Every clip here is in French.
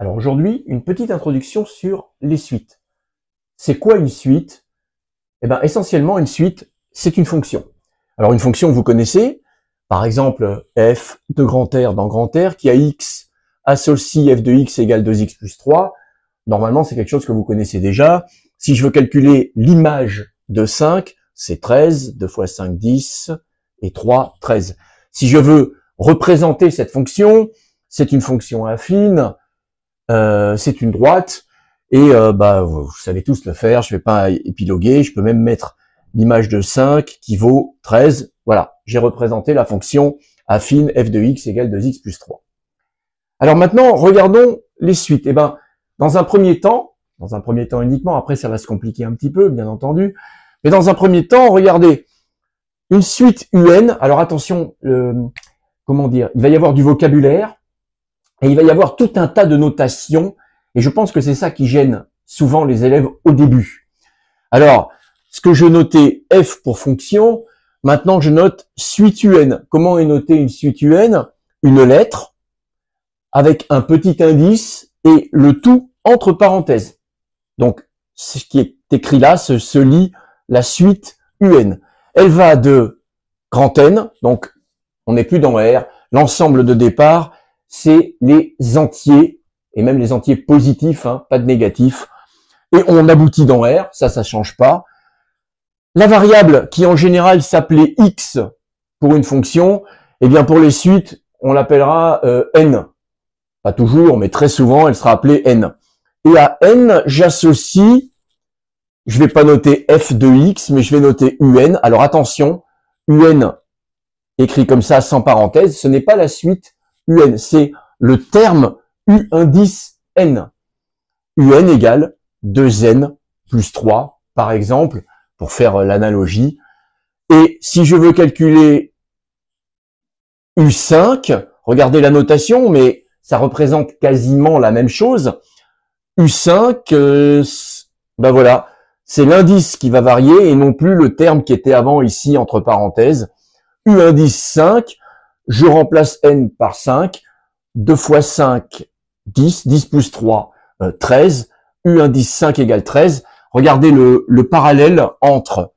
Alors aujourd'hui, une petite introduction sur les suites. C'est quoi une suite? Eh bien, essentiellement, une suite, c'est une fonction. Alors une fonction, vous connaissez, par exemple, f de grand R dans grand R, qui a x associe f de x égale 2x plus 3. Normalement, c'est quelque chose que vous connaissez déjà. Si je veux calculer l'image de 5, c'est 13, 2 fois 5, 10, et 3, 13. Si je veux représenter cette fonction, c'est une fonction affine, c'est une droite, et vous savez tous le faire, je vais pas épiloguer, je peux même mettre l'image de 5 qui vaut 13. Voilà, j'ai représenté la fonction affine f de x égale 2x plus 3. Alors maintenant, regardons les suites. Eh ben, dans un premier temps uniquement, après ça va se compliquer un petit peu, bien entendu, mais dans un premier temps, regardez, une suite UN, alors attention, comment dire, il va y avoir du vocabulaire, et il va y avoir tout un tas de notations, et je pense que c'est ça qui gêne souvent les élèves au début. Alors, ce que je notais F pour fonction, maintenant je note suite UN. Comment est notée une suite UN? Une lettre, avec un petit indice, et le tout entre parenthèses. Donc, ce qui est écrit là se lit la suite UN. Elle va de grand N, donc on n'est plus dans R, l'ensemble de départ, c'est les entiers, et même les entiers positifs, hein, pas de négatifs, et on aboutit dans R, ça change pas. La variable qui en général s'appelait x pour une fonction, eh bien pour les suites, on l'appellera n. Pas toujours, mais très souvent, elle sera appelée n. Et à n, j'associe, je vais pas noter f de x, mais je vais noter un. Alors attention, un écrit comme ça sans parenthèse, ce n'est pas la suite un, c'est le terme u indice n. Un égale 2n plus 3, par exemple, pour faire l'analogie. Et si je veux calculer U5, regardez la notation, mais ça représente quasiment la même chose. U5, voilà, c'est l'indice qui va varier et non plus le terme qui était avant ici entre parenthèses. U indice 5, je remplace n par 5, 2 fois 5, 10, 10 plus 3, 13, U indice 5 égale 13. Regardez le parallèle entre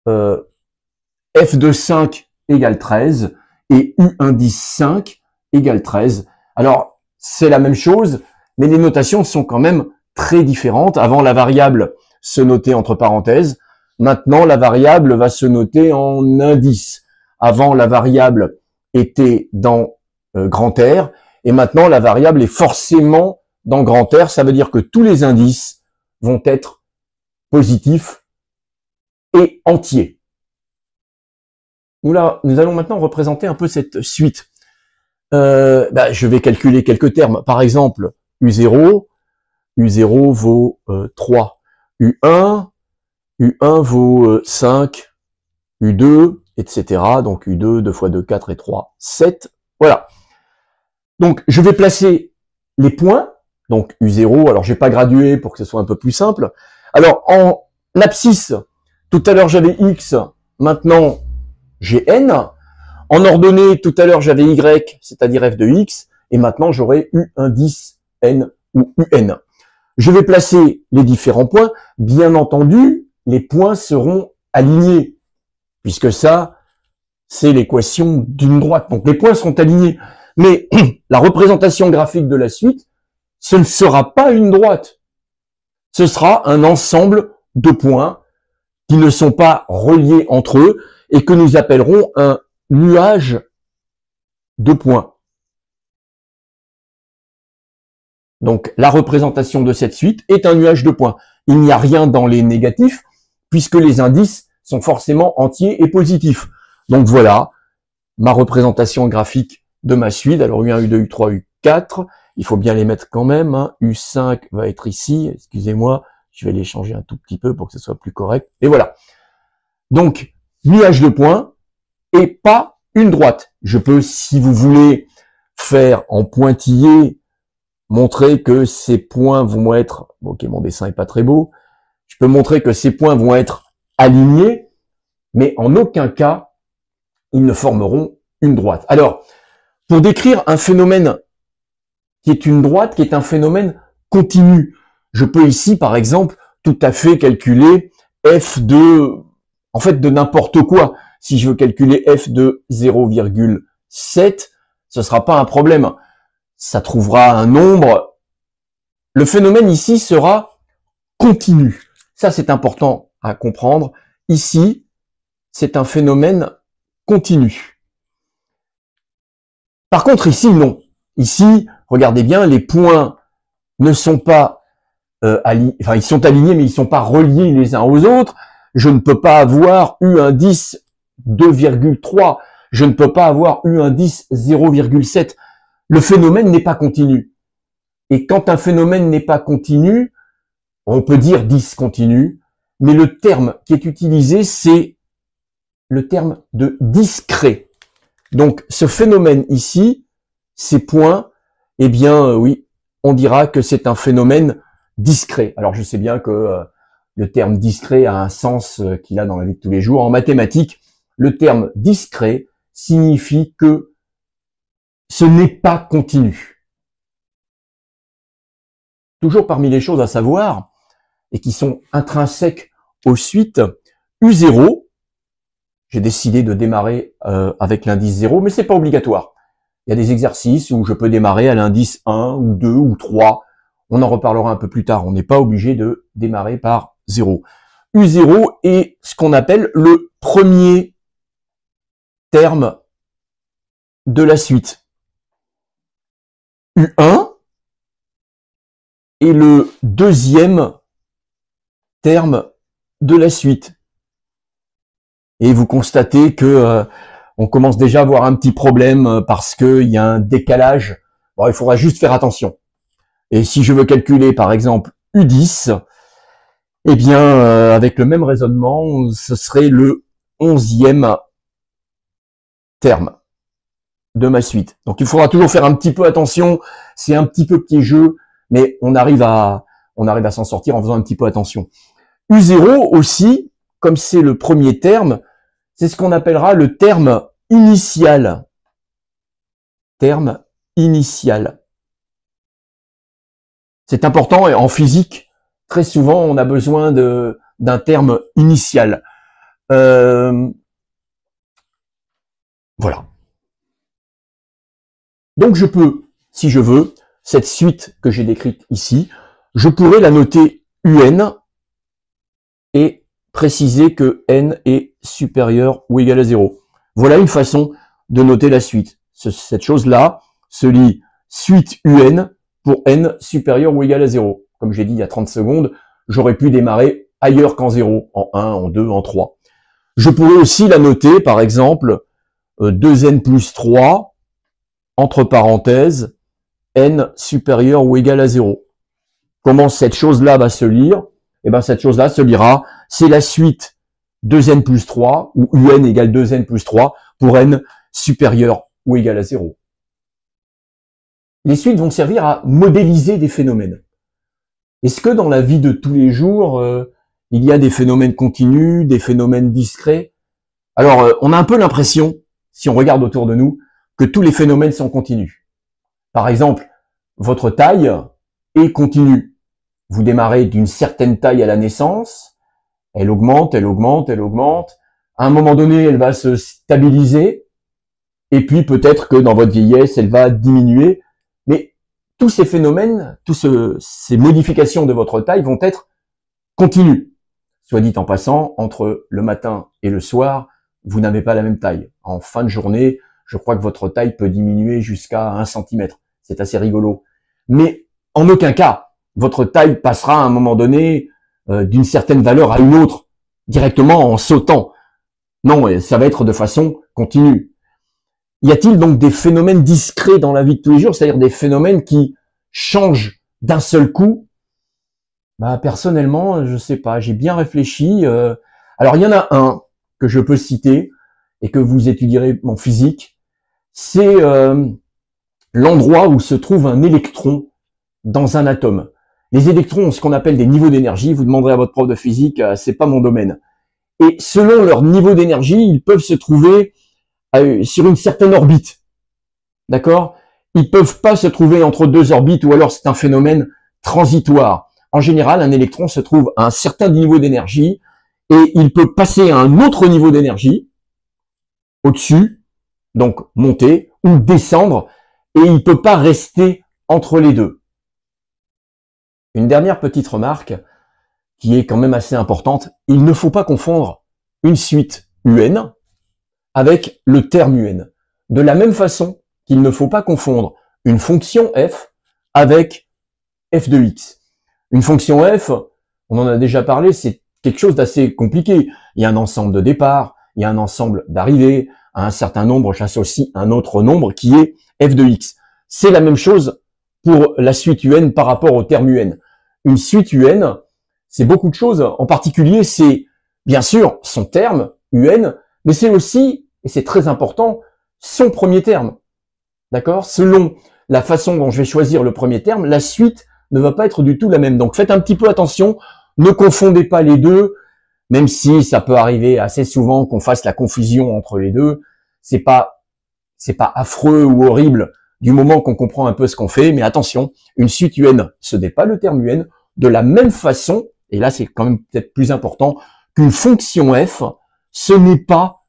f de 5 égale 13 et U indice 5 égale 13. Alors, c'est la même chose, mais les notations sont quand même très différentes. Avant, la variable se notait entre parenthèses. Maintenant, la variable va se noter en indice. Avant, la variable était dans grand R, et maintenant, la variable est forcément dans grand R. Ça veut dire que tous les indices vont être positifs et entiers. Nous allons maintenant représenter un peu cette suite. Je vais calculer quelques termes. Par exemple, U0 vaut 3. U1 vaut 5. U2, etc. Donc U2, 2 fois 2, 4 et 3, 7. Voilà. Donc, je vais placer les points. Donc U0, alors je vais pas graduer pour que ce soit un peu plus simple. Alors, en abscisse, tout à l'heure j'avais X, maintenant j'ai N. En ordonnée, tout à l'heure j'avais Y, c'est-à-dire f de X, et maintenant j'aurai U indice N ou UN. Je vais placer les différents points. Bien entendu, les points seront alignés, puisque ça, c'est l'équation d'une droite. Donc les points seront alignés. Mais la représentation graphique de la suite, ce ne sera pas une droite. Ce sera un ensemble de points qui ne sont pas reliés entre eux et que nous appellerons un nuage de points. Donc la représentation de cette suite est un nuage de points. Il n'y a rien dans les négatifs puisque les indices sont forcément entiers et positifs. Donc voilà ma représentation graphique de ma suite. Alors U1, U2, U3, U4, il faut bien les mettre quand même. Hein. U5 va être ici, excusez-moi, je vais les changer un tout petit peu pour que ce soit plus correct. Et voilà. Donc, nuage de points et pas une droite. Je peux, si vous voulez, faire en pointillé, montrer que ces points vont être... Ok, mon dessin est pas très beau. Je peux montrer que ces points vont être alignés, mais en aucun cas, ils ne formeront une droite. Alors, pour décrire un phénomène qui est une droite, qui est un phénomène continu. Je peux ici, par exemple, tout à fait calculer f de n'importe quoi. Si je veux calculer f de 0,7, ce sera pas un problème. Ça trouvera un nombre. Le phénomène ici sera continu. Ça, c'est important à comprendre. Ici, c'est un phénomène continu. Par contre, ici, non. Ici, regardez bien, les points ne sont pas ils sont alignés, mais ils ne sont pas reliés les uns aux autres. Je ne peux pas avoir U indice 2,3. Je ne peux pas avoir U indice 0,7. Le phénomène n'est pas continu. Et quand un phénomène n'est pas continu, on peut dire discontinu, mais le terme qui est utilisé, c'est le terme de discret. Donc, ce phénomène ici, ces points, eh bien, oui, on dira que c'est un phénomène discret. Alors, je sais bien que le terme discret a un sens qu'il a dans la vie de tous les jours. En mathématiques, le terme discret signifie que ce n'est pas continu. Toujours parmi les choses à savoir, et qui sont intrinsèques aux suites, U0, j'ai décidé de démarrer avec l'indice 0, mais c'est pas obligatoire. Il y a des exercices où je peux démarrer à l'indice 1 ou 2 ou 3. On en reparlera un peu plus tard. On n'est pas obligé de démarrer par 0. U0 est ce qu'on appelle le premier terme de la suite. U1 est le deuxième terme de la suite. Et vous constatez que on commence déjà à avoir un petit problème parce qu'il y a un décalage. Bon, il faudra juste faire attention. Et si je veux calculer, par exemple, U10, eh bien, avec le même raisonnement, ce serait le 11e terme de ma suite. Donc, il faudra toujours faire un petit peu attention. C'est un petit peu piégeux, mais on arrive à s'en sortir en faisant un petit peu attention. U0 aussi, comme c'est le premier terme, c'est ce qu'on appellera le terme initial. Terme initial. C'est important et en physique, très souvent, on a besoin d'un terme initial. Voilà. Donc je peux, si je veux, cette suite que j'ai décrite ici, je pourrais la noter UN et préciser que n est supérieur ou égal à 0. Voilà une façon de noter la suite. Cette chose-là se lit suite UN pour n supérieur ou égal à 0. Comme j'ai dit il y a 30 secondes, j'aurais pu démarrer ailleurs qu'en 0, en 1, en 2, en 3. Je pourrais aussi la noter, par exemple, 2n plus 3, entre parenthèses, n supérieur ou égal à 0. Comment cette chose-là va se lire? Eh bien, cette chose-là se lira, c'est la suite 2n plus 3, ou un égale 2n plus 3, pour n supérieur ou égal à 0. Les suites vont servir à modéliser des phénomènes. Est-ce que dans la vie de tous les jours, il y a des phénomènes continus, des phénomènes discrets? Alors, on a un peu l'impression, si on regarde autour de nous, que tous les phénomènes sont continus. Par exemple, votre taille est continue. Vous démarrez d'une certaine taille à la naissance, elle augmente, elle augmente, elle augmente. À un moment donné, elle va se stabiliser, et puis peut-être que dans votre vieillesse, elle va diminuer. Mais tous ces phénomènes, ces modifications de votre taille vont être continues. Soit dit en passant, entre le matin et le soir, vous n'avez pas la même taille. En fin de journée, je crois que votre taille peut diminuer jusqu'à 1 cm. C'est assez rigolo. Mais en aucun cas, votre taille passera à un moment donné d'une certaine valeur à une autre, directement en sautant. Non, ça va être de façon continue. Y a-t-il donc des phénomènes discrets dans la vie de tous les jours, c'est-à-dire des phénomènes qui changent d'un seul coup? Bah, personnellement, je sais pas, j'ai bien réfléchi. Alors, il y en a un que je peux citer et que vous étudierez en physique. C'est l'endroit où se trouve un électron dans un atome. Les électrons ont ce qu'on appelle des niveaux d'énergie. Vous demanderez à votre prof de physique, c'est pas mon domaine. Et selon leur niveau d'énergie, ils peuvent se trouver sur une certaine orbite. D'accord? ils peuvent pas se trouver entre deux orbites ou alors c'est un phénomène transitoire. En général, un électron se trouve à un certain niveau d'énergie et il peut passer à un autre niveau d'énergie au-dessus, donc monter ou descendre, et il peut pas rester entre les deux. Une dernière petite remarque qui est quand même assez importante, il ne faut pas confondre une suite UN avec le terme UN. De la même façon qu'il ne faut pas confondre une fonction f avec f de x. Une fonction f, on en a déjà parlé, c'est quelque chose d'assez compliqué. Il y a un ensemble de départ, il y a un ensemble d'arrivées, à un certain nombre, j'associe un autre nombre qui est f de x. C'est la même chose pour la suite UN par rapport au terme UN. Une suite UN, c'est beaucoup de choses. En particulier, c'est bien sûr son terme UN, mais c'est aussi, et c'est très important, son premier terme. D'accord? Selon la façon dont je vais choisir le premier terme, la suite ne va pas être du tout la même. Donc faites un petit peu attention, ne confondez pas les deux, même si ça peut arriver assez souvent qu'on fasse la confusion entre les deux. C'est pas affreux ou horrible du moment qu'on comprend un peu ce qu'on fait, mais attention, une suite UN, ce n'est pas le terme UN, de la même façon, et là c'est quand même peut-être plus important, qu'une fonction f, ce n'est pas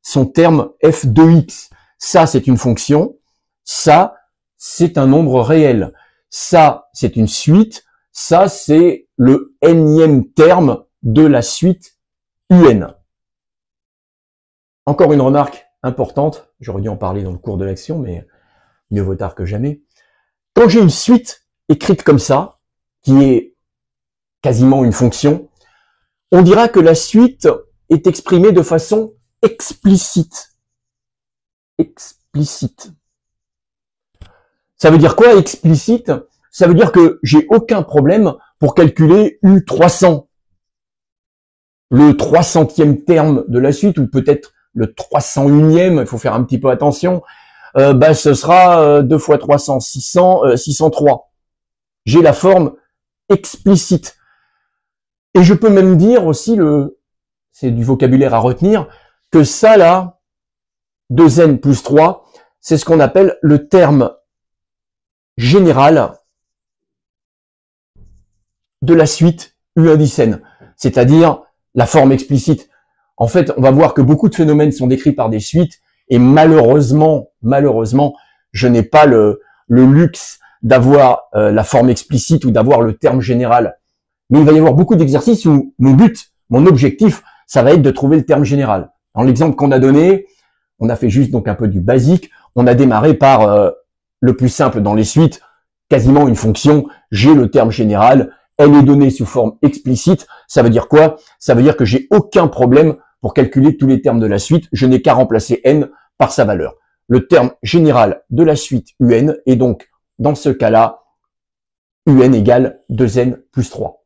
son terme f de x. Ça, c'est une fonction, ça, c'est un nombre réel. Ça, c'est une suite, ça, c'est le nème terme de la suite UN. Encore une remarque importante, j'aurais dû en parler dans le cours de l'action, mais mieux vaut tard que jamais. Quand j'ai une suite écrite comme ça, qui est quasiment une fonction, on dira que la suite est exprimée de façon explicite. Explicite. Ça veut dire quoi, explicite? Ça veut dire que j'ai aucun problème pour calculer U300. Le 300e terme de la suite, ou peut-être le 301e, il faut faire un petit peu attention, ce sera 2 fois 300, 600, 603. J'ai la forme explicite. Et je peux même dire aussi, c'est du vocabulaire à retenir, que ça là, 2n plus 3, c'est ce qu'on appelle le terme général de la suite U indice n, c'est-à-dire la forme explicite. En fait, on va voir que beaucoup de phénomènes sont décrits par des suites, et malheureusement, je n'ai pas le luxe d'avoir la forme explicite ou d'avoir le terme général. Mais il va y avoir beaucoup d'exercices où mon but, mon objectif, ça va être de trouver le terme général. Dans l'exemple qu'on a donné, on a fait juste donc un peu du basique, on a démarré par le plus simple dans les suites, quasiment une fonction, j'ai le terme général, elle est donnée sous forme explicite. Ça veut dire quoi? Ça veut dire que j'ai aucun problème pour calculer tous les termes de la suite, je n'ai qu'à remplacer n par sa valeur. Le terme général de la suite UN est donc, dans ce cas-là, UN égale 2n plus 3.